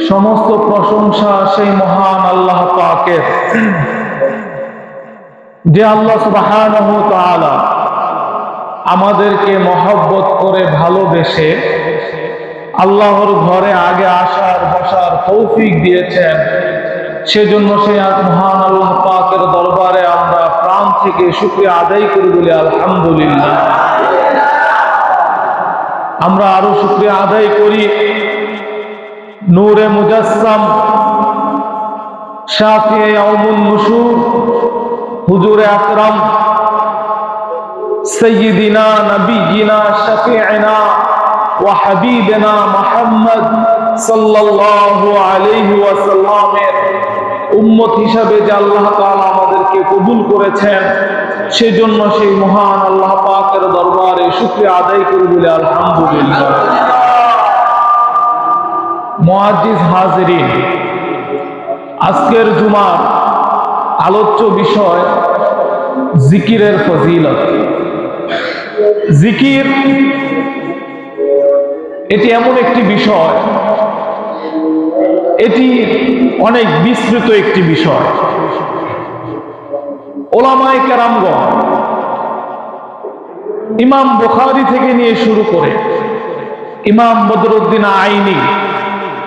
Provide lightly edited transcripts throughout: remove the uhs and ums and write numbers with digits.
সমস্ত প্রশংসা সেই মহান আল্লাহ পাকের, যে আল্লাহ সুবহানাহু ওয়া তাআলা আমাদেরকে মহব্বত করে ভালোবেসে আল্লাহর ঘরে আগে আসার বসার তৌফিক দিয়েছেন। সেজন্য সেই মহান আল্লাহ পাকের দরবারে আমরা প্রাণ থেকে শুকরিয়া আদায় করি, বলি আলহামদুলিল্লাহ। আমরা আরো শুকরিয়া আদায় করি নূরে মুজাসসাম শাফিয়ে ইয়াউমুন নুশুর হুজুরে আকরাম সাইয়্যিদিনা নবিয়িনা শাফিঈনা ওয়া হাবিবিনা মুহাম্মদ সাল্লাল্লাহু আলাইহি ওয়াসাল্লামের উম্মত হিসাবে যে আল্লাহ তাআলা আমাদেরকে কবুল করেছেন, সেজন্য সেই মহান আল্লাহ পাকের দরবারে শুকরিয়া আদায় করি, বলে আলহামদুলিল্লাহ। মুআজ্জিজ হাজিরিন, আজকের জুমার আলোচ্য বিষয় জিকিরের ফজিলত। জিকির এটি এমন একটি বিষয়, এটি অনেক বিস্তৃত একটি বিষয়। ওলামায়ে কেরামগণ ইমাম বুখারী থেকে নিয়ে শুরু করে ইমাম বদরুদ্দিন আইনি,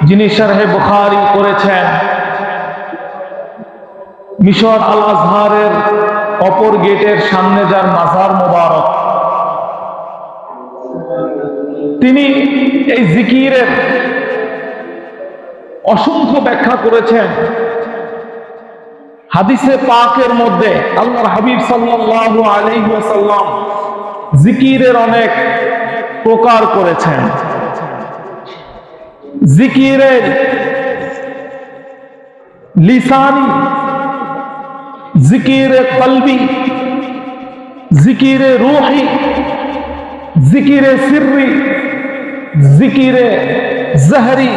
যিনি শারহে বুখারী করেছেন, মিশর আল আজহারের অপর গেটের সামনে যার মাজার মোবারক, তিনি এই জিকিরের অসংখ্য ব্যাখ্যা করেছেন। হাদিসে পাকের মধ্যে আল্লাহর হাবিব সাল্লাল্লাহু আলাইহি ওয়াসাল্লাম জিকিরের অনেক প্রকার করেছেন। জিকিরের লিসানি, জিকিরে কলবি, জিকিরে রূহি, জিকিরে সিররি, জিকিরে জহরি,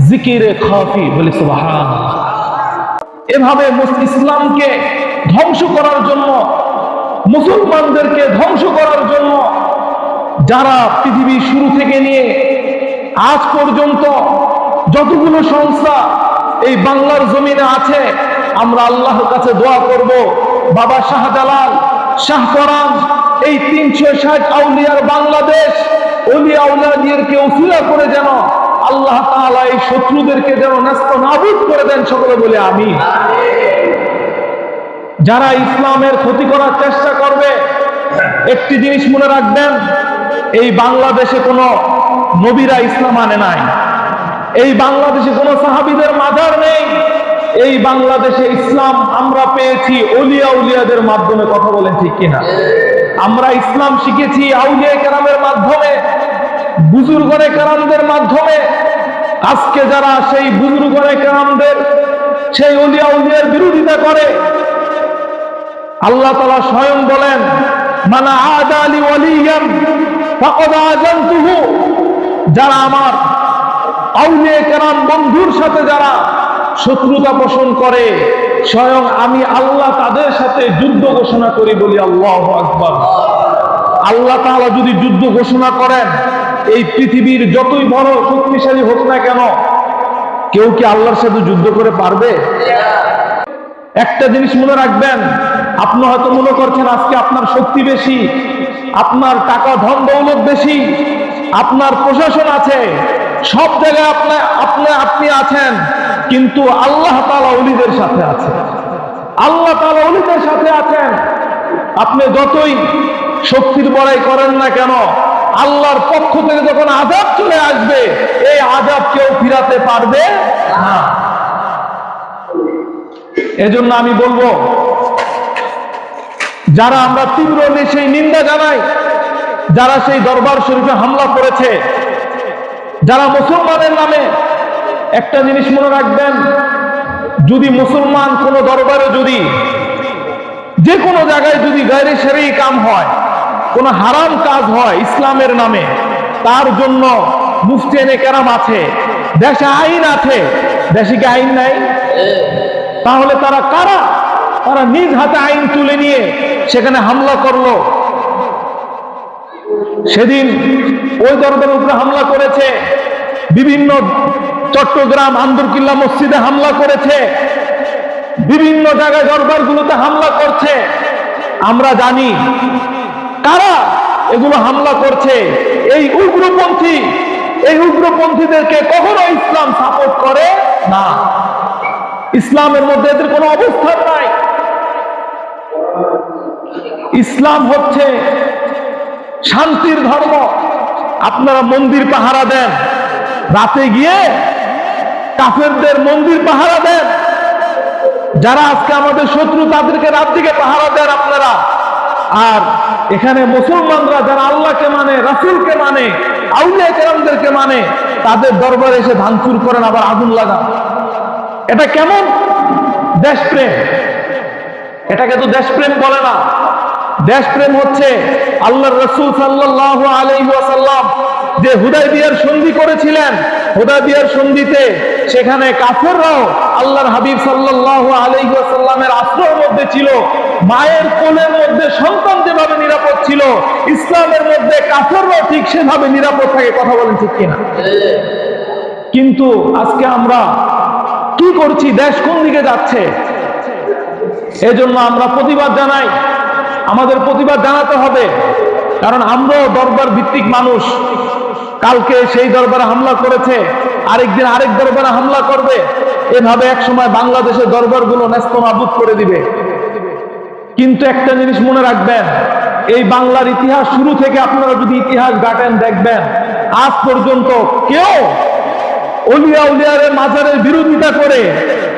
জিকিরে খাফি, বলি সুবহানাল্লাহ। এভাবে ইসলামকে ধ্বংস করার জন্য, মুসলমানদেরকে ধ্বংস করার জন্য যারা পৃথিবীর শুরু থেকে নিয়ে আজ পর্যন্ত যতগুলো সংস্থা এই বাংলার জমিনে আছে, আমরা আল্লাহর কাছে দোয়া করব, বাবা শাহজালাল, শাহপরান, এই 360 আউলিয়ার বাংলাদেশ, ওলিয়া আউলিয়াদেরকে ওসিলা করে যেন আল্লাহ তাআলা এই শত্রুদেরকে যেন নাস্তানাবুদ করে দেন, সকলে বলে আমিন। যারা ইসলামের ক্ষতি করার চেষ্টা করবে, একটি জিনিস মনে রাখবেন, এই বাংলাদেশে কোনো নবীরা ইসলাম আনে নাই, এই বাংলাদেশে কোনো সাহাবীদের মাজার নেই, এই বাংলাদেশে ইসলাম আমরা পেয়েছি ওলিয়া উলিয়াদের মাধ্যমে। কথা বলেন ঠিক কিনা? আমরা ইসলাম শিখেছি আউলিয়া কেরামের মাধ্যমে, বুজুর্গনে কেরামদের মাধ্যমে। আজকে যারা সেই বুজুর্গনে কেরামদের, সেই ওলিয়া উলিয়ার বিরোধিতা করে, আল্লাহ তাআলা স্বয়ং বলেন, মানা আদালি ওয়ালিয়ান ফাকাদ আযানতুহু, যারা আমার আউলিয়া কেরাম বন্ধুর সাথে যারা শত্রুতা পোষণ করে, স্বয়ং আমি আল্লাহ তাদের সাথে যুদ্ধ ঘোষণা করি, বলি আল্লাহু আকবার। আল্লাহ তাআলা যদি যুদ্ধ ঘোষণা করেন, এই পৃথিবীর যতই বড় শক্তিশালী হোক না কেন, কেউ কি আল্লাহর সাথে যুদ্ধ করে পারবে? একটা জিনিস মনে রাখবেন, আপনি হয়তো মনে করছেন আজকে আপনার শক্তি বেশি, আপনার টাকা ধন দৌলত বেশি, আপনার প্রশাসন আছে, সব জায়গায় আপনি আছেন, কিন্তু আল্লাহ তাআলা ওলিদের সাথে আছেন। আল্লাহ তাআলা ওলিদের সাথে আছেন। আপনি যতই শক্তির বড়াই করেন না কেন, আল্লাহর পক্ষ থেকে যখন আযাব চলে আসবে, এই আযাব কেউ ফিরাতে পারবে না। এজন্য আমি বলবো, যারা আমরা তীব্র সেই নিন্দা জানাই, যারা সেই দরবার শরীফে হামলা করেছে, যারা মুসলমানের নামে, একটা জিনিস মনে রাখবেন, যদি মুসলমান কোন দরবারে যদি যে কোনো জায়গায় যদি গায়রে শরঈ কাম হয়, কোন হারাম কাজ হয় ইসলামের নামে, তার জন্য মুফতিয়ানে কেরাম আছে, দেশে আইন আছে। দেশে কি আইন নাই? তাহলে তারা কারা? তারা নিজ হাতে আইন তুলে নিয়ে সেখানে হামলা করলো। সেদিন ওই দরবারের উপরে হামলা করেছে বিভিন্ন চট্টগ্রাম আন্দরকিল্লা মসজিদে হামলা করেছে, বিভিন্ন জায়গায় দরবারগুলোতে হামলা করছে। আমরা জানি কারা এগুলো হামলা করছে। এই উগ্রপন্থীদেরকে কখনো ইসলাম সাপোর্ট করে না। ইসলামের মধ্যে এদের কোনো অবস্থান নাই। ইসলাম হচ্ছে শান্তির ধর্ম। আপনারা মন্দির পাহারা দেন, রাতে গিয়ে কাফেরদের মন্দির পাহারা দেন। যারা আজকে আমাদের শত্রু তাদেরকে রাত দিকে পাহারা দেন আপনারা। আর এখানে মুসলমানরা যারা আল্লাহকে মানে, রাসূলকে মানে, আউলিয়া কেরামদেরকে মানে, তাদের দরবারে এসে ভাঙচুর করেন, আবার আগুন লাগান। এটা কেমন দেশপ্রেম? এটাকে তো দেশপ্রেম বলে না। দেশপ্রেম হচ্ছে আল্লাহর রাসূল সাল্লাল্লাহু আলাইহি ওয়াসাল্লাম যে হুদায়বিয়ার সন্ধি করেছিলেন, হুদায়বিয়ার সন্ধিতে সেখানে কাফেররাও আল্লাহর হাবিব সাল্লাল্লাহু আলাইহি ওয়াসাল্লামের আশ্রয়ের মধ্যে ছিল। মায়ের কোলের মধ্যে সন্তান যেভাবে নিরাপদ ছিল, ইসলামের মধ্যে কাফেররাও ঠিক সেভাবে নিরাপদ থাকে। কথা বলেন ঠিক কিনা? কিন্তু আজকে আমরা কি করছি? দেশ কোন দিকে যাচ্ছে? এজন্য আমরা প্রতিবাদ জানাই। আমাদের প্রতিবাদ জানাতে হবে, কারণ আমরাও দরবার ভিত্তিক মানুষ। কালকে সেই দরবারে হামলা করেছে, আরেকদিন আরেক দরবারে হামলা করবে। এভাবে এক সময় বাংলাদেশের দরবারগুলো নেস্তনাবুদ করে দিবে। কিন্তু একটা জিনিস মনে রাখবেন, এই বাংলার ইতিহাস শুরু থেকে আপনারা যদি ইতিহাস ঘাটেন দেখবেন, আজ পর্যন্ত কেউ অলিয়া উলিয়ার মাজারের বিরোধিতা করে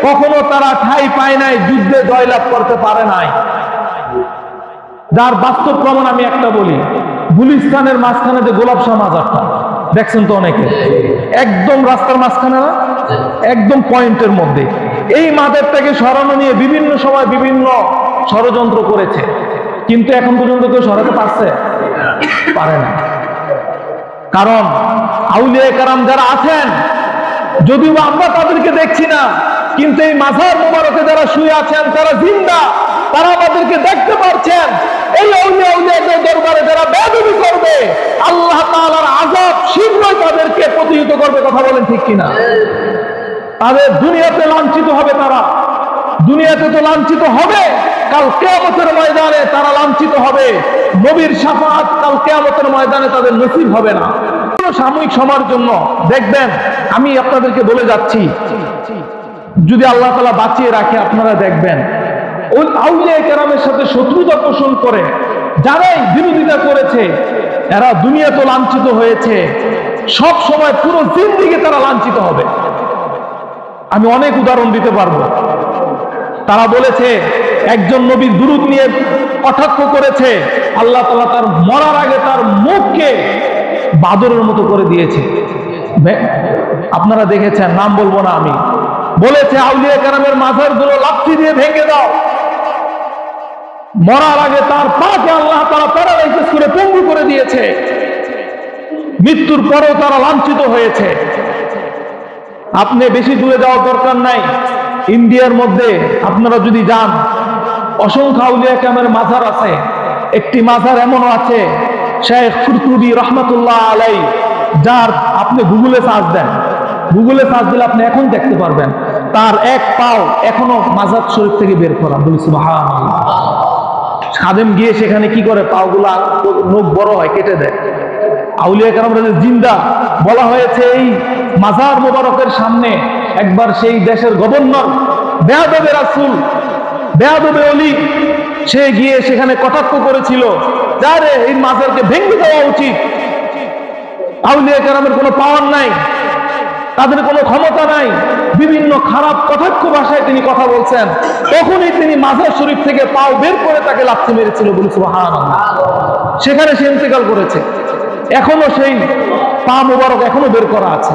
কখনো তারা ঠাঁই পায় নাই, যুদ্ধে জয়লাভ করতে পারে নাই। যার বাস্তব প্রমাণ আমি একটা বলি, গুলিস্তানের মাঝখানে যে গোলাপ শাহ মাজারটা দেখছেন তো অনেকে, একদম রাস্তার মাঝখানে না, একদম পয়েন্টের মধ্যে। এই মাজারটাকে সরানো নিয়ে বিভিন্ন সময় বিভিন্ন ষড়যন্ত্র করেছে, কিন্তু এখন পর্যন্ত কেউ সরাতে পারে না। কারণ আউলিয়া কেরাম যারা আছেন, যদিও আমরা তাদেরকে দেখছি না, কিন্তু এই মাজার মোবারকে যারা শুয়ে আছেন তারা জিন্দা, তারা আমাদেরকে দেখতে পারছেন। এই আউলিয়া উলিয়াদের দরবারে যারা বেয়াদবি করবে, আল্লাহ তাআলার আযাব শীঘ্রই তাদেরকে প্রতিহত করবে। কথা বলেন ঠিক কিনা? তাদের দুনিয়াতে লাঞ্ছিত হবে, তারা দুনিয়াতে তো লাঞ্ছিত হবে, কাল কিয়ামতের ময়দানে তারা লাঞ্ছিত হবে। নবীর শাফাআত কাল কিয়ামতের ময়দানে তাদের নসিব হবে না। সাময়িক সময়ের জন্য দেখবেন, আমি আপনাদেরকে বলে যাচ্ছি, যদি আল্লাহ তাআলা বাঁচিয়ে রাখে আপনারা দেখবেন, ওই আউলিয়া কেরামের সাথে শত্রুতা পোষণ করে যারাই বিরোধিতা করেছে, এরা দুনিয়া তো লাঞ্ছিত হয়েছে, সব সময় পুরো জিন্দেগি তারা লাঞ্ছিত হবে। আমি অনেক উদাহরণ দিতে পারবো। তারা বলেছে একজন নবীর দুরূদ নিয়ে কটাক্ষ করেছে, আল্লাহ তাআলা তার মরার আগে তার মুখকে বাদরের মতো করে দিয়েছে। আপনারা দেখেছেন, নাম বলবো না আমি। বলেছে আউলিয়া কেরামের মাজারগুলো লাঠি দিয়ে ভেঙে দাও। মরার আগে তার পাকে আল্লাহ তাআলা প্যারালাইসিস করে পঙ্গু করে দিয়েছে। মৃত্যুর পরেও তারা লাঞ্ছিত হয়েছে। আপনি বেশি দূরে যাওয়ার দরকার নাই, ইন্ডিয়ার মধ্যে আপনারা যদি যান, অসংখ্য আউলিয়া কেরামের মাজার আছে। একটি মাজার এমনও আছে, শেখ কুরতুবী রাহমাতুল্লাহ আলাইহি, যার আপনি গুগলে সার্চ দেন, গুগলে সার্চ দিলে আপনি এখন দেখতে পারবেন তার এক পাও এখনো মাজার শরীফ থেকে বের করা। বলি সুবহানাল্লাহ। খাদেম গিয়ে সেখানে কি করে, পাওগুলা নখ বড় হয় কেটে দেয়। আউলিয়া কেরামরা জিন্দা। বলা হয়েছে এই মাজার মোবারকের সামনে একবার সেই দেশের গভর্নর বেয়াদবে রাসূল, বেয়াদবে ওলি, সে গিয়ে সেখানে কটাক্ষ করেছিল, যারে এই মাজারকে ভেঙে দেওয়া উচিত। আউলিয়া কেরামের কোনো পাওয়ার নাই, তাদের কোনো ক্ষমতা নাই। বিভিন্ন খারাপ কটাক্ষ ভাষায় তিনি কথা বলছেন, তখনই তিনি মাজার শরীফ থেকে পাও বের করে তাকে লাথি মেরেছিল। বলি সুবহানাল্লাহ। সেখানে সে ইন্তেকাল করেছে। এখনো সেই পা মোবারক এখনো বের করা আছে।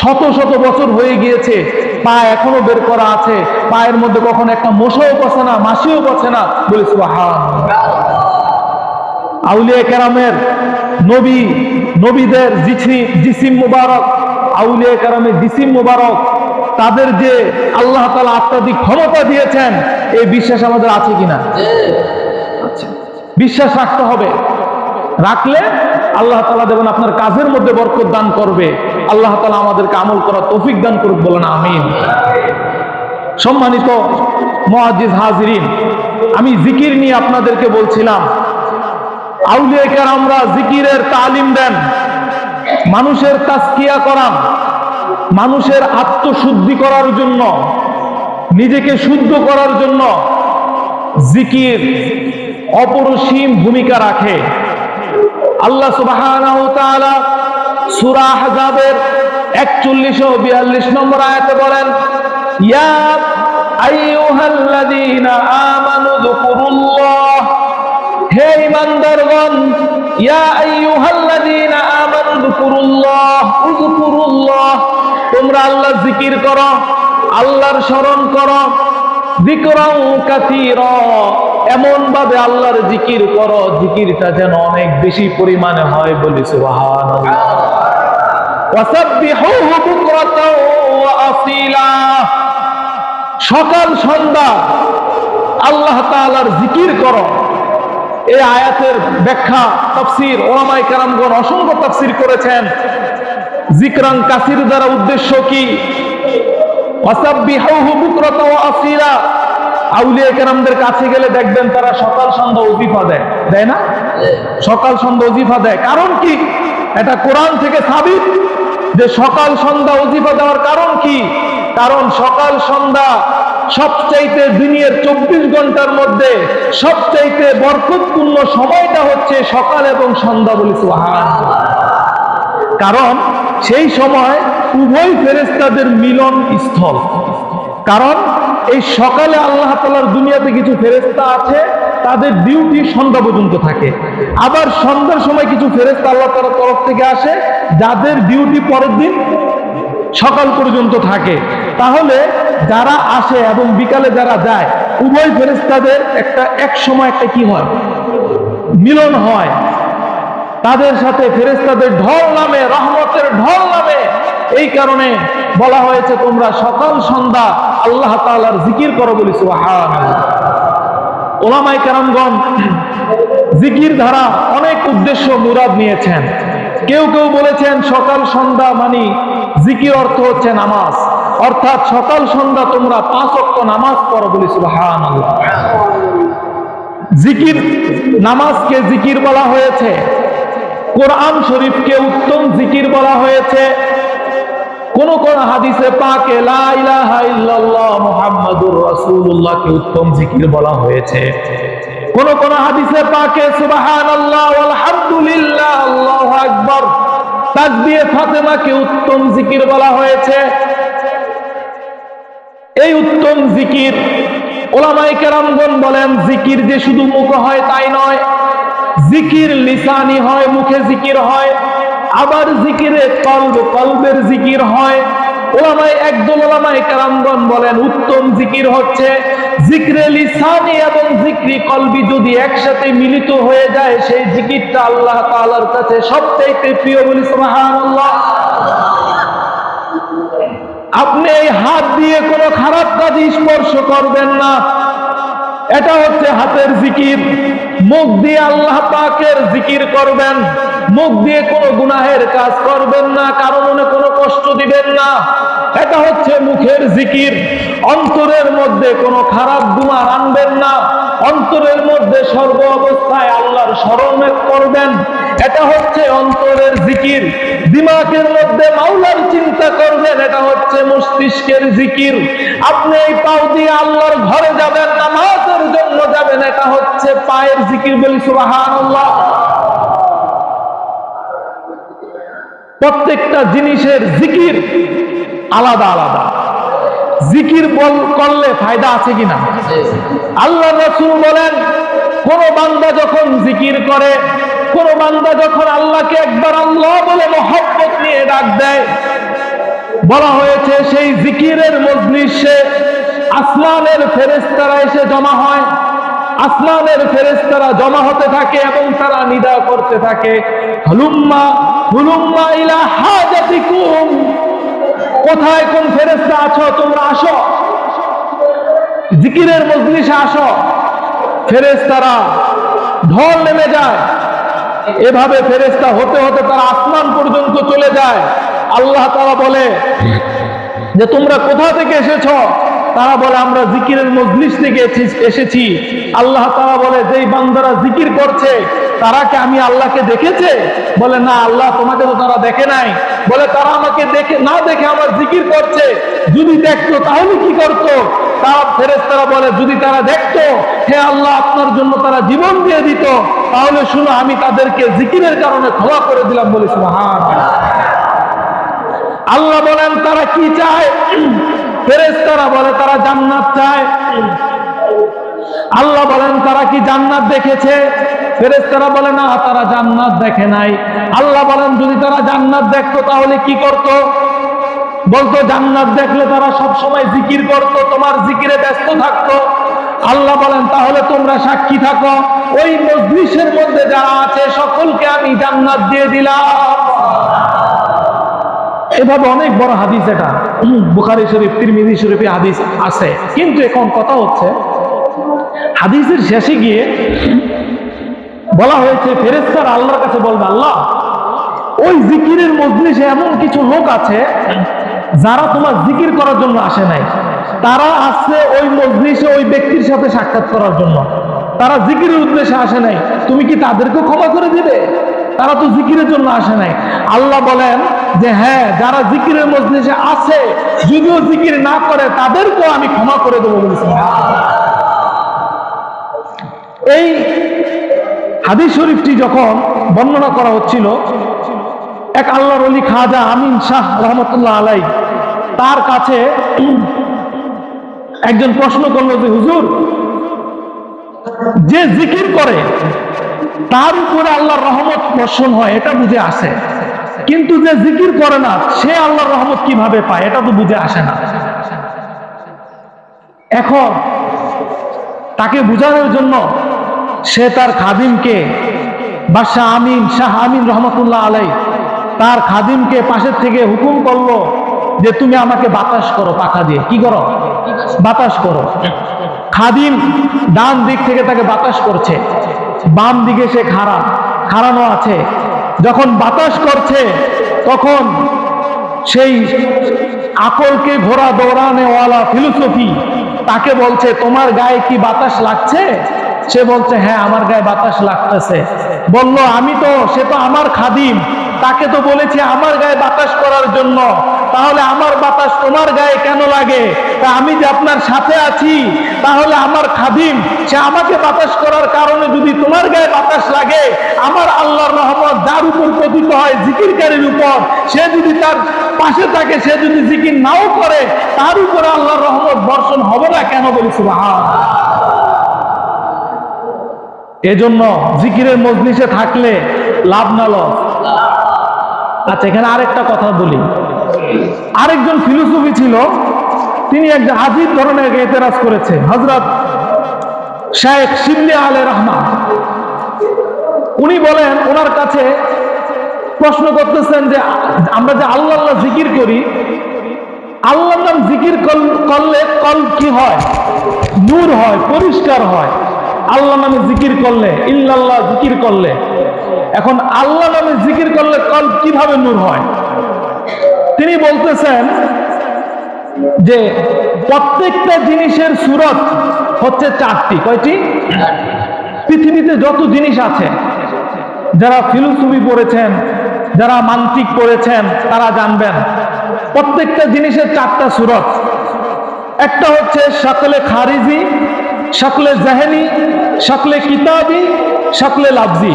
শত শত বছর হয়ে গিয়েছে, পা এখনো বের করা আছে। পায়ের মধ্যে কখনো একটা মশাও পচে না, মাছিও পচে না। বলি সুবহানাল্লাহ। আউলিয়া কেরামের নবীদের জিসিম মুবারক, আউলিয়া কেরামের জিসিম মুবারক, তাদের যে আল্লাহ তাআলা আত্মাধিক ক্ষমতা দিয়েছেন, এই বিশ্বাস আমাদের আছে কিনা? আচ্ছা, বিশ্বাস রাখতে হবে। রাখলে আল্লাহ তাআলা দেবেন আপনার কাজের মধ্যে বরকত দান করবে। আল্লাহ তাআলা আমাদেরকে আমল করার তৌফিক দান করুক, বলেন আমিন। সম্মানিত মুআজ্জিজ হাজিরিন, আমি জিকির নিয়ে আপনাদেরকে বলছিলাম। আউলিয়া কেরামরা জিকিরের তালিম দেন, মানুষের তাজকিয়া করান, মানুষের আত্মশুদ্ধি করার জন্য, নিজেকে শুদ্ধ করার জন্য জিকির অপরিসীম ভূমিকা রাখে। আল্লাহ সুবহানাহু ওয়া তাআলা সূরা আহজাবের 41 ও 42 নম্বর আয়াতে বলেন, ইয়া আইয়ুহাল্লাযীনা আমানু যকুরুল্লাহ, হে ঈমানদারগণ, ইয়া আইয়ুহাল্লাযীনা আমানু যকুরুল্লাহ, উযকুরুল্লাহ, তোমরা আল্লাহর জিকির করো, আল্লাহর স্মরণ করো, যিকরান কাসীরা, এমন ভাবে আল্লাহর জিকির করো জিকিরটা যেন অনেক বেশি পরিমাণে হয়, বলি সুবহানাল্লাহ। ওয়াসাব্বিহুহু বুকরাতাও ওয়া আসীলা, সকাল সন্ধ্যা আল্লাহ তাআলার জিকির করো। এই আয়াতের ব্যাখ্যা তাফসীর উলামায়ে কেরামগণ অসংখ্য তাফসীর করেছেন। যিকরান কাসীর দ্বারা উদ্দেশ্য কি? ওয়াসাব্বিহুহু বুকরাতাও ওয়া আসীলা, আউলিয়া কেরামদের কাছে গেলে দেখবেন তারা সকাল সন্ধ্যা ওজিফা দেয়, দেয় না? সকাল সন্ধ্যা ওজিফা দেয়। কারণ কি? এটা কোরআন থেকে সাবিত যে সকাল সন্ধ্যা ওজিফা দেওয়ার কারণ কি? কারণ সকাল সন্ধ্যা সবচাইতে দিনের 24 ঘন্টার মধ্যে সবচাইতে বরকতপূর্ণ সময়টা হচ্ছে সকাল এবং সন্ধ্যা, বলি সুবহানাল্লাহ। কারণ সেই সময় উভয় ফেরেশতাদের মিলন স্থল। কারণ এই সকালে আল্লাহ তাআলার দুনিয়াতে কিছু ফেরেশতা আছে, তাদের ডিউটি সন্ধ্যা পর্যন্ত থাকে। আবার সন্ধ্যার সময় কিছু ফেরেশতা আল্লাহ তাআলার তরফ থেকে আসে, যাদের ডিউটি পরের দিন সকাল পর্যন্ত থাকে। তাহলে যারা আসে এবং বিকালে যারা যায়, উভয় ফেরেশতাদের এক সময় একটা কি হয়? মিলন হয়। তাদের সাথে ফেরেশতাদের ঢল নামে, রহমতের ঢল নামে। এই কারণে বলা হয়েছে তোমরা সকাল সন্ধ্যা আল্লাহ তাআলার জিকির করো, বলি সুবহানাল্লাহ। উলামায়ে কেরামগণ জিকির ধারা অনেক উদ্দেশ্য মুরাদ নিয়েছেন। কেউ কেউ বলেছেন সকাল সন্ধ্যা মানে জিকির অর্থ হচ্ছে নামাজ, অর্থাৎ সকাল সন্ধ্যা তোমরা 5 ওয়াক্ত নামাজ পড়ো, বলি সুবহানাল্লাহ। জিকির, নামাজকে জিকির বলা হয়েছে, কোরআন শরীফকে উত্তম জিকির বলা হয়েছে। কোন কোন হাদিসে পাকে লা ইলাহা ইল্লাল্লাহ মুহাম্মাদুর রাসূলুল্লাহকে উত্তম জিকির বলা হয়েছে। কোন কোন হাদিসে পাকে সুবহানাল্লাহ আলহামদুলিল্লাহ আল্লাহু আকবার তাকবীর ফাতেমাকে উত্তম জিকির বলা হয়েছে। এই উত্তম জিকির উলামায়ে কেরামগণ বলেন জিকির যে শুধু মুখে হয় তাই নয়, জিকির লিসানি হয়, মুখে জিকির হয়, আবার জিকিরে কলবের জিকির হয়। একদল উলামায়ে কেরামগণ বলেন উত্তম জিকির হচ্ছে জিকরে লিসানি এবং জিকরি কলবি যদি একসাথে মিলিত হয়ে যায়, সেই জিকিরটা আল্লাহ তাআলার কাছে সবচাইতে প্রিয়, বলি সুবহানাল্লাহ। আপনি এই হাত দিয়ে কোনো খারাপ কাজ স্পর্শ করবেন না, এটা হচ্ছে হাতের জিকির। মুখ দিয়ে আল্লাহ পাকের জিকির করবেন, মুখ দিয়ে কোনো গুনাহের কাজ করবেন না, কারো মনে কোনো কষ্ট দিবেন না, এটা হচ্ছে মুখের জিকির। অন্তরের মধ্যে কোনো খারাপ গুনাহ আনবেন না, অন্তরের মধ্যে সর্ব অবস্থায় আল্লাহর স্মরণ করবেন, এটা হচ্ছে অন্তরের জিকির। দিমাগের মধ্যে মাওলার চিন্তা করবেন, এটা হচ্ছে মস্তিষ্কের জিকির। আপনি এই পাও দিয়ে আল্লাহর ঘরে যাবেন, নামাজের জন্য যাবেন, এটা হচ্ছে পায়ের জিকির, বলি সুবহানাল্লাহ। প্রত্যেকটা জিনিসের জিকির আলাদা আলাদা। জিকির করলে ফায়দা আছে কিনা? আল্লাহ রাসূল বলেন কোন বান্দা যখন জিকির করে, কোন বান্দা যখন আল্লাহকে একবার আল্লাহ বলে মহব্বত নিয়ে ডাক দেয়, বলা হয়েছে সেই জিকিরের মজলিসে আসমানের ফেরেশতারা এসে জমা হয়। আসমানের ফেরেশতারা জমা হতে থাকে এবং তারা নিদা করতে থাকে, হুলুম্মা হুলুম্মা ইলা হাজাতিকুম, কোথায় কোন ফেরেশতা আছো, তোমরা আসো, জিকিরের মজলিসে আসো। ফেরেশতারা ঢল নেমে যায়, এভাবে ফেরেশতা হতে হতে তারা আসমান পর্যন্ত চলে যায়। আল্লাহ তাআলা বলে যে তোমরা কোথা থেকে এসেছো? তারা বলে আমরা জিকিরের মজলিস থেকে এসেছি। আল্লাহ তাআলা বলে যেই বান্দারা জিকির করছে তারা কি আমি আল্লাহকে দেখেছে? বলে না, আল্লাহ তোমাকে তো তারা দেখে নাই। বলে তারা আমাকে দেখে না দেখে আমার জিকির করছে, যদি দেখতো তাহলে কি করতো? তারা ফেরেশতারা বলে যদি তারা দেখতো, হে আল্লাহ আপনার জন্য তারা জীবন দিয়ে দিত, তাহলে শুনো আমি তাদেরকে জিকিরের কারণে ক্ষমা করে দিলাম। বলে সুবহানাল্লাহ। আল্লাহ বলেন তারা কি চায়? ফেরেশতারা বলে তারা জান্নাত চায়। আল্লাহ বলেন তারা কি জান্নাত দেখেছে? ফেরেশতারা বলে না, তারা জান্নাত দেখে নাই। আল্লাহ বলেন যদি তারা জান্নাত দেখতো তাহলে কি করত? বলতো জান্নাত দেখলে তারা সব সময় জিকির করত, তোমার জিকিরে ব্যস্ত থাকতো। আল্লাহ বলেন তাহলে তোমরা সাক্ষী থাকো, ওই মজলিসের মধ্যে যারা আছে সকলকে আমি জান্নাত দিয়ে দিলাম। এভাবে অনেক বড় হাদিস, এটা বুখারী শরীফ, তিরমিজি শরীফে হাদিস আছে। কিন্তু এখন কথা হচ্ছে হাদিসের শেষে গিয়ে বলা হয়েছে ফেরেশতারা আল্লাহর কাছে বলবে, আল্লাহ ওই জিকিরের মজলিসে এমন কিছু লোক আছে যারা তোমার জিকির করার জন্য আসে নাই, তারা আসছে ওই মজলিসে ওই ব্যক্তির সাথে সাক্ষাৎ করার জন্য, তারা জিকিরের উদ্দেশ্যে আসে নাই, তুমি কি তাদেরকে ক্ষমা করে দিবে? তারা তো জিকিরের জন্য আসে নাই। আল্লাহ বলেন যে হ্যাঁ, যারা জিকিরের মজলিসে আছে যদিও জিকির না করে তাদেরকেও আমি ক্ষমা করে দেবো। বলেছেন এই হাদিস শরীফটি যখন বর্ণনা করা হচ্ছিল, এক আল্লাহর ওলি খাজা আমিন শাহ রহমতুল্লাহ আলাই, তার কাছে একজন প্রশ্ন করলো যে হুজুর, যে জিকির করে তার উপরে আল্লাহর রহমত বর্ষণ হয় এটা বুঝে আসে, কিন্তু যে জিকির করে না সে আল্লাহর রহমত কিভাবে পায় এটা তো বুঝে আসে না। এখন তাকে বুঝানোর জন্য সে তার খাদিমকে, বাদশাহ আমিন শাহ আমিন রহমতুল্লাহ আলাই, তার খাদিমকে পাশের থেকে হুকুম করলো যে তুমি আমাকে বাতাস করো, পাখা দিয়ে কি করো? বাতাস করো। খাদিম ডান দিক থেকে তাকে বাতাস করছে, বাম দিকে সে খাড়ানো আছে। যখন বাতাস করছে তখন সেই আকলকে ঘোড়া দৌড়ানেওয়ালা ফিলোসফি তাকে বলছে তোমার গায়ে কি বাতাস লাগছে? সে বলছে হ্যাঁ আমার গায়ে বাতাস লাগতেছে। বলল সে তো আমার খাদিম, তাকে তো বলেছি আমার গায়ে বাতাস করার জন্য, তাহলে আমার বাতাস তোমার গায়ে কেন লাগে? তা আমি যে আপনার সাথে আছি, তাহলে আমার খাদিম সে আমাকে বাতাস করার কারণে যদি তোমার গায়ে বাতাস লাগে, আমার আল্লাহর রহমত যার উপর পতিত হয় জিকিরকারীর উপর, সে যদি তার পাশে থাকে, সে যদি জিকির নাও করে, তার উপরে আল্লাহর রহমত বর্ষণ হবে না কেন? বলি সুবহানাল্লাহ। এজন্য জিকিরের মজলিসে থাকলে লাভ না লস? আচ্ছা, এখানে আরেকটা কথা বলি। আরেকজন ফিলোসফি ছিল, তিনি একটা আজীব ধরনের এতেরাজ করেছে, হযরত শেখ শিবলি আলাইহির রহমান। উনি বলেন, ওনার কাছে প্রশ্ন করতেছেন যে আমরা যে আল্লাহ আল্লাহ জিকির করি, আল্লাহর নাম জিকির করলে কলব কি হয়? নূর হয়, পরিষ্কার হয়। আল্লাহ নামে জিকির করলে, ইল্লাল্লাহ জিকির করলে, এখন আল্লাহ নামে জিকির করলে কলব কিভাবে নূর হয়? তিনি বলতেছেন যে প্রত্যেকটা জিনিসের সূরত হচ্ছে চারটি। কয়টি? পৃথিবীতে যত জিনিস আছে, যারা ফিলোসফি পড়েছেন, যারা মান্তিক পড়েছেন তারা জানবেন, প্রত্যেকটা জিনিসের চারটা সূরত। একটা হচ্ছে শাকলে খারিজি, শাকলে জাহেনি, শাকলে কিতাবি, শাকলে লাফজি।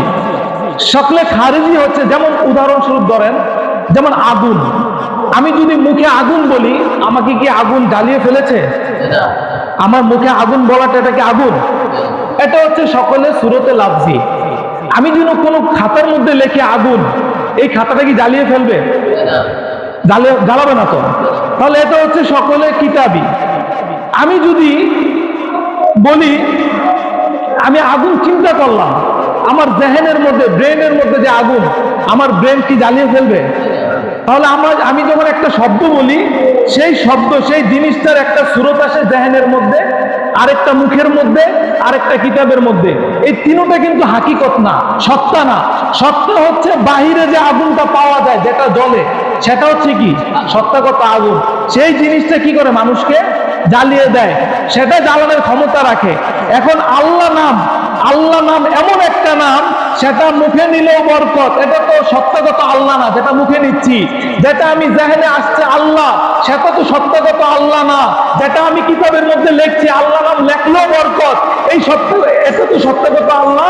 শাকলে খারিজি হচ্ছে, যেমন উদাহরণস্বরূপ ধরেন, যেমন আগুন। আমি যদি মুখে আগুন বলি, আমাকে কি আগুন জ্বালিয়ে ফেলেছে? আমার মুখে আগুন বলাটা এটা কি আগুন? এটা হচ্ছে সকলে সূরতে লাফজি। আমি যদি কোনো খাতার মধ্যে লেখে আগুন, এই খাতাটা কি জ্বালিয়ে ফেলবে? জ্বালাবে না তো। তাহলে এটা হচ্ছে সকলে কিতাবি। আমি যদি বলি আমি আগুন চিন্তা করলাম, আমার জেহেনের মধ্যে, ব্রেনের মধ্যে যে আগুন, আমার ব্রেন কি জ্বালিয়ে ফেলবে? তাহলে আমি যখন একটা শব্দ বলি, সেই শব্দ, সেই জিনিসটার একটা সূরত আসে জেহেনের মধ্যে, আরেকটা মুখের মধ্যে, আরেকটা কিতাবের মধ্যে। এই তিনটা কিন্তু হাকিকত না, সত্তা না। সত্তা হচ্ছে বাহিরে যে আগুনটা পাওয়া যায়, যেটা জ্বলে, সেটা হচ্ছে কি সত্যাগত আগুন। সেই জিনিসটা কি করে মানুষকে জ্বালিয়ে দেয়, সেটা জ্বালানোর ক্ষমতা রাখে। এখন আল্লাহ নাম এমন একটা নাম, সেটা মুখে নিলেও বরকত। এটা তো সত্যগত আল্লাহ না, যেটা মুখে নিচ্ছি। যেটা আমি জেহেনে আসছে আল্লাহ, সেটা তো সত্যগত আল্লাহ না। যেটা আমি কিতাবের মধ্যে লিখছি আল্লাহ নাম লেখলেও বরকত, এই সত্য, এটা তো সত্যগত আল্লাহ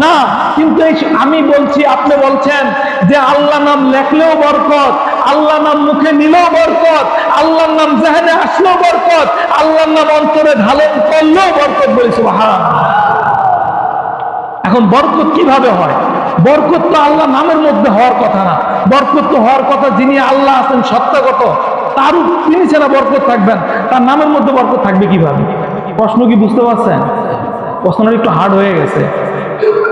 না। কিন্তু এই আমি বলছি, আপনি বলছেন যে আল্লাহ নাম লেখলেও বরকত, আল্লাহ নাম মুখে নিলেও বরকত, আল্লাহর নাম জেহেনে আসলেও বরকত, আল্লাহর নাম অন্তরে ধারণ করলেও বরকত। বলি সুবহানাল্লাহ। এখন বরকত কিভাবে হয়? বরকত তো আল্লাহ নামের মধ্যে হওয়ার কথা না। বরকত তো হওয়ার কথা যিনি আল্লাহ আছেন সত্যগত, তার তিনি ছাড়া বরকত থাকবেন, তার নামের মধ্যে বরকত থাকবে কিভাবে? প্রশ্ন কি বুঝতে পারছেন? প্রশ্নটা একটু হার্ড হয়ে গেছে।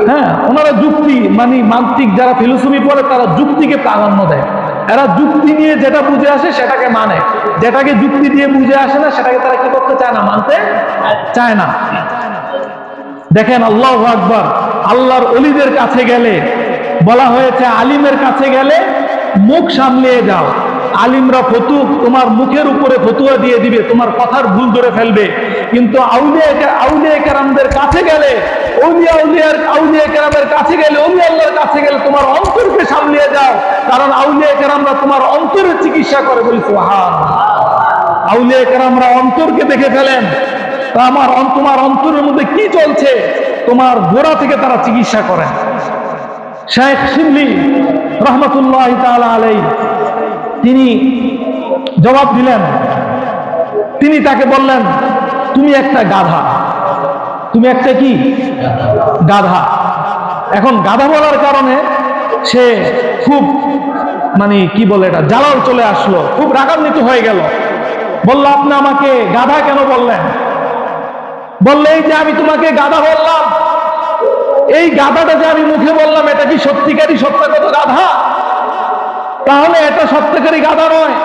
হ্যাঁ, ওনারা যুক্তি মানে মান্তিক যারা ফিলোসফি পড়ে তারা যুক্তিকে প্রাধান্য দেয়। এরা যুক্তি নিয়ে যেটা বুঝে আসে সেটাকে মানে, যেটাকে যুক্তি দিয়ে বুঝে আসে না সেটাকে তারা কি করতে চায় না, মানতে চায় না। দেখেন আল্লাহু আকবার, আল্লাহর ওলিদের কাছে গেলে বলা হয়েছে আলিমের কাছে গেলে মুখ সামলিয়ে যাও। আলিমরা তোমার মুখের উপরে ফতুয়া দিয়ে দিবে, তোমার কথার ভুল ধরে ফেলবে। কিন্তু আউলিয়া কেরামদের কাছে গেলে, আউলিয়া কেরামের কাছে গেলে, ওলি আল্লাহর কাছে গেলে তোমার অন্তরকে সামলিয়ে যাও, কারণ আউলিয়া কেরামরা তোমার অন্তরের চিকিৎসা করে। বলি সুবহানাল্লাহ। আউলিয়া কেরামরা অন্তরকে দেখে ফেলেন, তোমার অন্তরের মধ্যে কি চলছে তোমার গোড়া থেকে তারা চিকিৎসা করেন। শেখ শিবলি রহমতুল্লাহ তাআলা আলাইহি তিনি জবাব দিলেন। তিনি তাকে বললেন, তুমি একটা গাধা। তুমি একটা কি গাধা। এখন গাধা বলার কারণে সে খুব মানে কি বলে এটা জ্বালাও চলে আসলো, খুব রাগান্বিত হয়ে গেল। বলল, আপনি আমাকে গাধা কেন বললেন? বললে, এই যে আমি তোমাকে গাধা বললাম, এই গাধাটা যে আমি মুখে বললাম, এটা কি সত্যিকারই সত্যগত গাধা? তাহলে এটা সত্যিকারী গাধা নয়।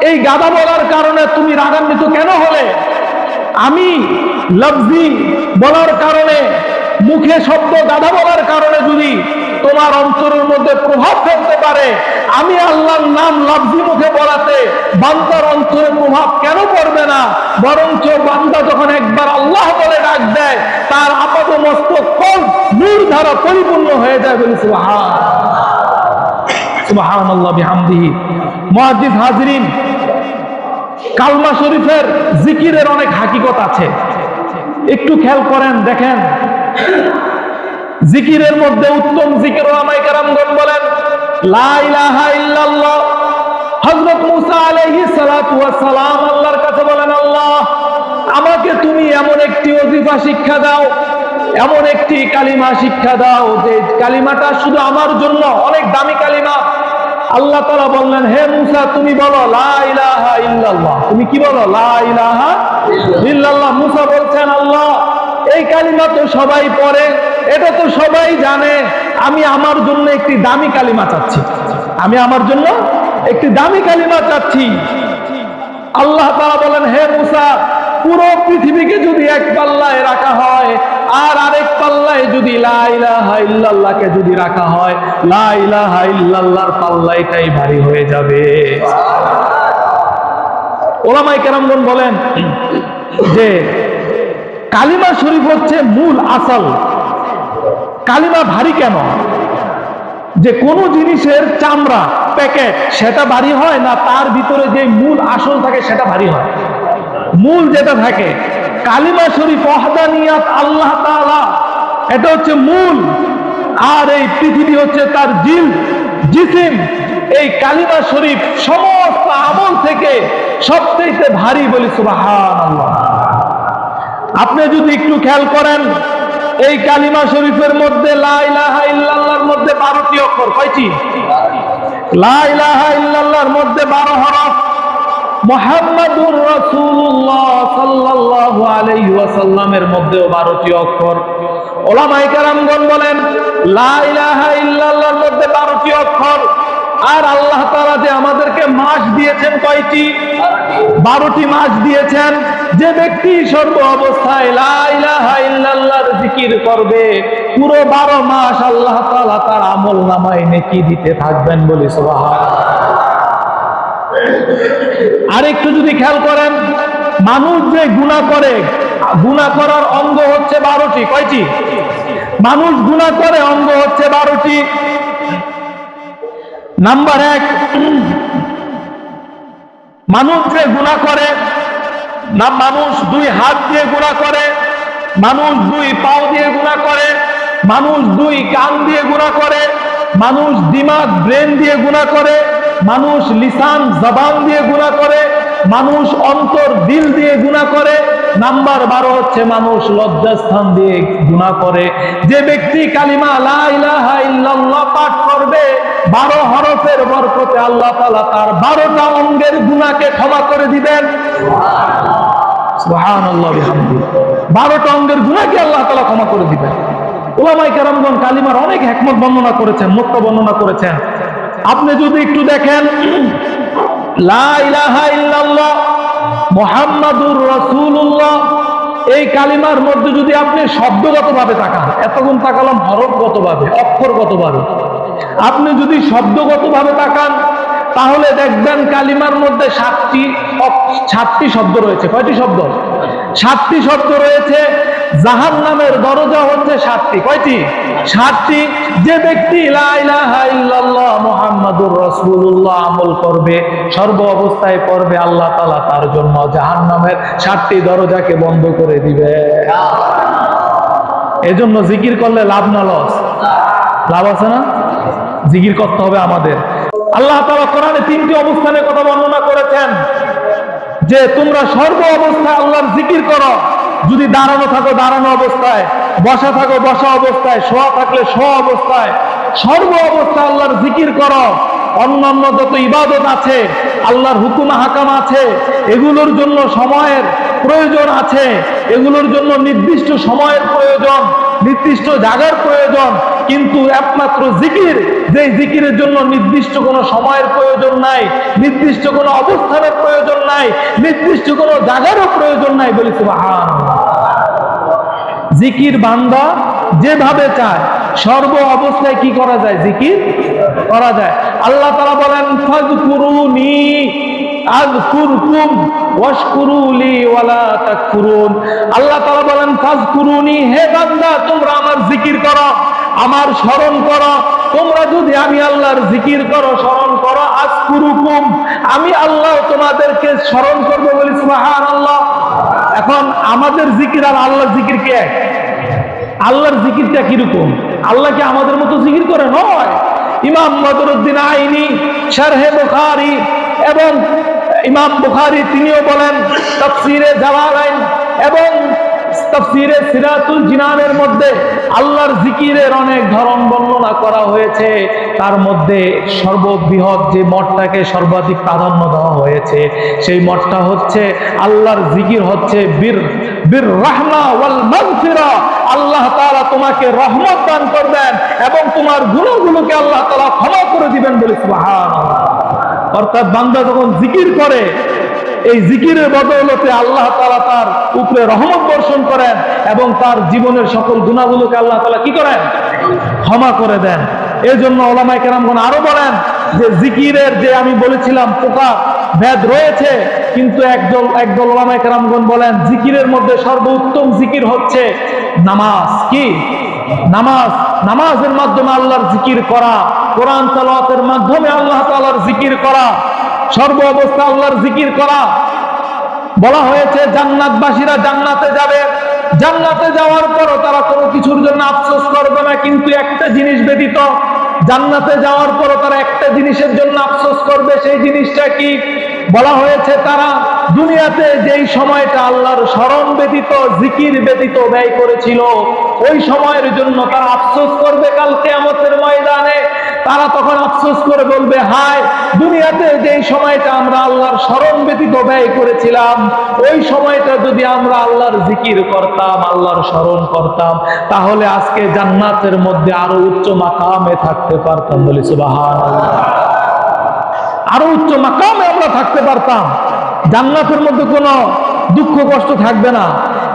এই গাধা বলার কারণে তুমি রাগান্বিত কেন হলে? আমি লফজি বলার কারণে, মুখে শব্দ গাধা বলার কারণে যদি তোমার অন্তরের মধ্যে প্রভাব ফেলতে পারে, আমি আল্লাহর নাম লফজি মুখে বলাতে বান্দার অন্তরে প্রভাব কেন পড়বে না? বরঞ্চ বান্দা যখন একবার আল্লাহ বলে ডাক দেয়, তার আপাত মস্তক কল নূর দ্বারা পরিপূর্ণ হয়ে যায়। বলি সুবহানাল্লাহ বিহামদিহি। মুআজ্জিজ হাজরিন, কালমা শরীফের জিকিরের অনেক হাকিকত আছে, একটু খেয়াল করেন। দেখেন, জিকিরের মধ্যে উত্তম জিকির ওলামায়ে কেরামগণ বলেন লা ইলাহা ইল্লাল্লাহ। হযরত মুসা আলাইহিস সালাতু ওয়াস সালাম আল্লাহর কাছে বলেন, আল্লাহ আমাকে তুমি এমন একটি ওজিফা শিক্ষা দাও, এমন একটি কালিমা শিক্ষা দাও যে কালিমাটা শুধু আমার জন্য, অনেক দামি কালিমা। আল্লাহ তাআলা বললেন, হে মুসা তুমি বলো লা ইলাহা ইল্লাল্লাহ। তুমি কি বলো? লা ইলাহা ইল্লাল্লাহ। মুসা বলছেন, আল্লাহ এই কালিমা তো সবাই পড়ে, এটা তো সবাই জানে, আমি আমার জন্য একটি দামি কালিমা চাচ্ছি, আমি আমার জন্য একটি দামি কালিমা চাচ্ছি। আল্লাহ তাআলা বলেন, হে মুসা পুরো পৃথিবীকে যদি এক পাল্লায় রাখা হয় আর আরেক পাল্লায় যদি লা ইলাহা ইল্লাল্লাহকে যদি রাখা হয়, লা ইলাহা ইল্লাল্লাহর পাল্লাটাই ভারী হয়ে যাবে। ওলামায়ে কেরামগণ বলেন যে কালিমা শরীফ হচ্ছে মূল আসল। কালিমা ভারী কেন? যে কোনো জিনিসের চামড়া প্যাকেট সেটা ভারী হয় না, তার ভিতরে যে মূল আসল থাকে সেটা ভারী হয়। মূল যেটা থাকে, কালিমা শরীফ ওয়াহদানিয়াত আল্লাহ তাআলা, এটা হচ্ছে মূল। আর এই পৃথিবী হচ্ছে তার জিসিম। এই কালিমা শরীফ সমস্ত আমল থেকে সবচেয়ে ভারী। বলি সুবহানাল্লাহ। আপনি যদি একটু খেয়াল করেন, এই কালিমা শরীফের মধ্যে লা ইলাহা ইল্লাল্লাহর মধ্যে 12টি অক্ষর। কয়টি? লা ইলাহা ইল্লাল্লাহর মধ্যে 12 হরফ। মুহাম্মাদুর রাসূলুল্লাহ সাল্লাল্লাহু আলাইহি ওয়াসাল্লামের মধ্যেও 12টি অক্ষর। ওলামায়ে কেরামগণ বলেন লা ইলাহা ইল্লাল্লাহর মধ্যে 12টি অক্ষর। আর আল্লাহ তাআলা যে আমাদেরকে মাস দিয়েছেন কয়টি? 12টি মাস দিয়েছেন। যে ব্যক্তি সর্ব অবস্থায় লা ইলাহা ইল্লাল্লাহর জিকির করবে, পুরো 12 মাস আল্লাহ তাআলা তার আমলনামায় নেকি দিতে থাকবেন। বলি সুবহানাল্লাহ। আরেকটু যদি খেয়াল করেন, মানুষ যে গুনাহ করে, গুনাহ করার অঙ্গ হচ্ছে 12টি। কয়টি? মানুষ গুনাহ করে অঙ্গ হচ্ছে 12টি। নাম্বার 1, মানুষ যে গুনাহ করে, না মানুষ 2 হাত দিয়ে গুনাহ করে, মানুষ 2 পাও দিয়ে গুনাহ করে, মানুষ 2 কান দিয়ে গুনাহ করে, মানুষ দিমাগ ব্রেন দিয়ে গুনাহ করে, মানুষ লিসান জবান দিয়ে গুনাহ করে, মানুষ অন্তর দিল দিয়ে গুনাহ করে। নাম্বার 12 হচ্ছে মানুষ লজ্জাস্থান দিয়ে গুনাহ করে। যে ব্যক্তি কালিমা লা ইলাহা ইল্লাল্লাহ পাঠ করবে 12 হরফের বরকতে আল্লাহ তাআলা তার 12টা অঙ্গের গুনাহকে ক্ষমা করে দিবেন। সুবহানাল্লাহ বিহামদিহি। 12টা অঙ্গের গুনাহকে আল্লাহ তাআলা ক্ষমা করে দিবেন। উলামায়ে কেরামগণ কালিমার অনেক হিকমত বর্ণনা করেছেন, মুক্তা বর্ণনা করেছেন। আপনি যদি একটু দেখেন, লা ইলাহা ইল্লাল্লাহ মুহাম্মাদুর রাসূলুল্লাহ, এই কালিমার মধ্যে যদি আপনি শব্দগতভাবে তাকান, এতক্ষণ তাকালাম হরফগতভাবে, অক্ষরগতভাবে, আপনি যদি শব্দগতভাবে তাকান তাহলে দেখবেন কালিমার মধ্যে 7টি শব্দ রয়েছে। কয়টি শব্দ? 7টি শব্দ রয়েছে। জাহান্নামের দরজা হচ্ছে 7টি। কয়টি? 7টি। যে ব্যক্তি লা ইলাহা ইল্লাল্লাহ মুহাম্মাদুর রাসূলুল্লাহ আমল করবে, সর্ব অবস্থায় করবে, আল্লাহ তাআলা তার জন্য জাহান্নামের 7টি দরজাকে বন্ধ করে দিবে। এজন্য জিকির করলে লাভ না লস? লাভ আছে না? জিকির করতে হবে আমাদের। আল্লাহ তাআলা কোরআনে 3টি অবস্থানের কথা বর্ণনা করেছেন যে তোমরা সর্ব অবস্থায় আল্লাহর জিকির করো। যদি দাঁড়ানো থাকো দাঁড়ানো অবস্থায়, বসা থাকো বসা অবস্থায়, শোয়া থাকলে শোয়া অবস্থায়, সর্ব অবস্থায় আল্লাহর জিকির করো। অন্যান্য যত ইবাদত আছে, আল্লাহর হুকুম হাকাম আছে, এগুলোর জন্য সময়ের প্রয়োজন আছে, এগুলোর জন্য নির্দিষ্ট সময়ের প্রয়োজন, নির্দিষ্ট জায়গার প্রয়োজন। কিন্তু একমাত্র জিকির, যে জিকিরের জন্য নির্দিষ্ট কোনো সময়ের প্রয়োজন নাই, নির্দিষ্ট কোনো অবস্থানের প্রয়োজন নাই, নির্দিষ্ট কোনো জায়গারও প্রয়োজন নাই। বলি সুবহানাল্লাহ। জিকির বান্দা যেভাবে চায় সর্ব অবস্থায় কি করা যায়? জিকির করা যায়। আল্লাহ তাআলা বলেন ফাযকুরুনি আযকুরকুম ওয়াশকুরু লি ওয়ালা তাকফুরুন। আল্লাহ তাআলা বলেন ফাযকুরুনি, হে বান্দা তোমরা আমার জিকির করো, আমার স্মরণ করো। তোমরা যদি আমি আল্লাহর জিকির করো, স্মরণ করো, আযকুরুকুম, আমি আল্লাহ তোমাদেরকে স্মরণ করব। বলি সুবহানাল্লাহ। এখন আমাদের জিকির আর আল্লাহর জিকির কি এক? আল্লাহর জিকিরটা কিরকম? আল্লাহ কি আমাদের মতো জিকির করে? নয়। ইমাম বদরুদ্দিন আইনি শারহে বুখারী এবং ইমাম বুখারী তিনিও বলেন তাফসীরে জালালাইন এবং তাফসীরে সিরাতুল জিনানের মধ্যে আল্লাহর জিকিরের অনেক ধরন বর্ণনা করা হয়েছে। তার মধ্যে সর্ববৃহৎ যে মঠটাকে সর্বাধিক প্রাধান্য দেওয়া হয়েছে, সেই মঠটা হচ্ছে আল্লাহর জিকির হচ্ছে বীর রাহমা ওয়াল মাগফিরা। আল্লাহ তাআলা তোমাকে রহমত দান করবেন এবং তোমার গুনাহগুলোকে আল্লাহ তাআলা ক্ষমা করে দিবেন। বলি সুবহানাল্লাহ। অর্থাৎ বান্দা যখন জিকির করে, এই জিকিরের বদৌলতে আল্লাহ তাআলা তার উপরে রহমত বর্ষণ করেন এবং তার জীবনের সকল গুনাহগুলোকে আল্লাহ তাআলা কি করেন? ক্ষমা করে দেন। এই জন্য উলামায়ে কেরামগণ আরো বলেন যে জিকিরের যে আমি বলেছিলাম প্রকার ভেদ রয়েছে, কিন্তু একদল উলামায়ে কেরামগণ বলেন জিকিরের মধ্যে সর্বোত্তম জিকির হচ্ছে নামাজ। কি? নামাজ। নামাজের মাধ্যমে আল্লাহর জিকির করা, কোরআন তেলাওয়াতের মাধ্যমে আল্লাহ তাআলার জিকির করা, সর্ব অবস্থা আল্লাহর জিকির করা। বলা হয়েছে জান্নাতবাসীরা জান্নাতে যাবে, জান্নাতে যাওয়ার পরও তারা কোনো কিছুর জন্য আফসোস করবে না, কিন্তু একটা জিনিস ব্যতীত। জান্নাতে যাওয়ার পরও তারা একটা জিনিসের জন্য আফসোস করবে। সেই জিনিসটা কি? বলা হয়েছে তারা দুনিয়াতে যেই সময়টা আল্লাহর স্মরণ ব্যতীত, জিকির ব্যতীত ব্যয় করেছিল, ওই সময়ের জন্য তারা আফসোস করবে কাল কিয়ামতের ময়দানে। তারা তখন আফসোস করে বলবে, হায়, দুনিয়াতে যেই সময়টা আমরা আল্লাহর স্মরণ ব্যতীত ব্যয় করেছিলাম, ওই সময়টা যদি আমরা আল্লাহর জিকির করতাম, আল্লাহর স্মরণ করতাম, তাহলে আজকে জান্নাতের মধ্যে আরো উচ্চ মাকামে থাকতে পারতাম। বলি সুবহানাল্লাহ। আরো উচ্চ মাকামে আমরা থাকতে পারতাম। জান্নাতের মধ্যে কোনো দুঃখ কষ্ট থাকবে না।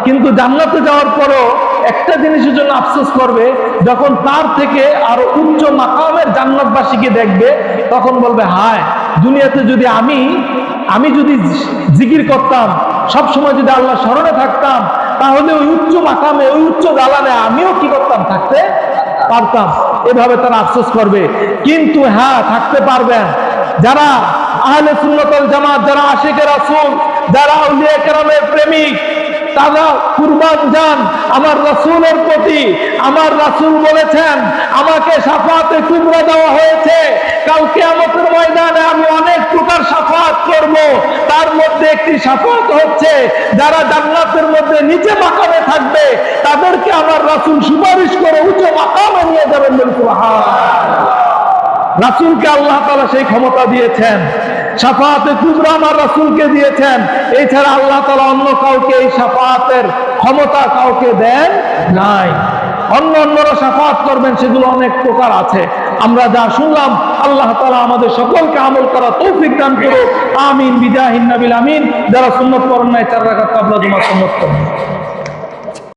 কিন্তু জান্নাতে যাওয়ার পরও একটা জিনিসের জন্য আফসোস করবে, যখন তার থেকে আরো উচ্চ মাকামের জান্নাতবাসীকে দেখবে, তখন বলবে, হায়, দুনিয়াতে যদি আমি যদি জিকির করতাম, সব সময় যদি আল্লাহ স্মরণে থাকতাম, তাহলে ওই উচ্চ মাকামে, ওই উচ্চ দালানে আমিও কি করতাম, থাকতে পারতাম। এভাবে তারা আফসোস করবে। কিন্তু হ্যাঁ, থাকতে পারবেন যারা আহলে সুন্নাত ওয়াল জামাত, যারা আশিকে রাসূল, যারা আউলিয়া কেরামের প্রেমিক, তারা কুরবান যান আমার রাসূলের প্রতি। আমার রাসূল বলেছেন, আমাকে শাফাআতে কুবরা দেওয়া হয়েছে, কাল কিয়ামতের ময়দানে আমি অনেক প্রকার শাফাআত করব। তার মধ্যে একটি শাফাআত হচ্ছে যারা জান্নাতের মধ্যে নিচে মাকামে থাকবে, তাদেরকে আমার রাসূল সুপারিশ করে উচ্চ মাকামে নিয়ে যাবেন। সুবহানাল্লাহ। রাসূলকে আল্লাহ তাআলা সেই ক্ষমতা দিয়েছেন, শাফাআতে কুবরা আমার রাসূলকে দিয়েছেন। এছাড়া আল্লাহ তাআলা অন্য কাউকে এই শাফাআতের ক্ষমতা কাউকে দেন নাই। অন্যরা শাফাআত করবেন, সেগুলো অনেক প্রকার আছে। আমরা যা শুনলাম, আল্লাহ তাআলা আমাদের সকলকে আমল করা তৌফিক দান করুন। আমিন বিজাহিন নবিল আমিন। যারা সুন্নাত পড়েন নাই, 4 রাকাত কাবলা জুমা সুন্নাত করুন।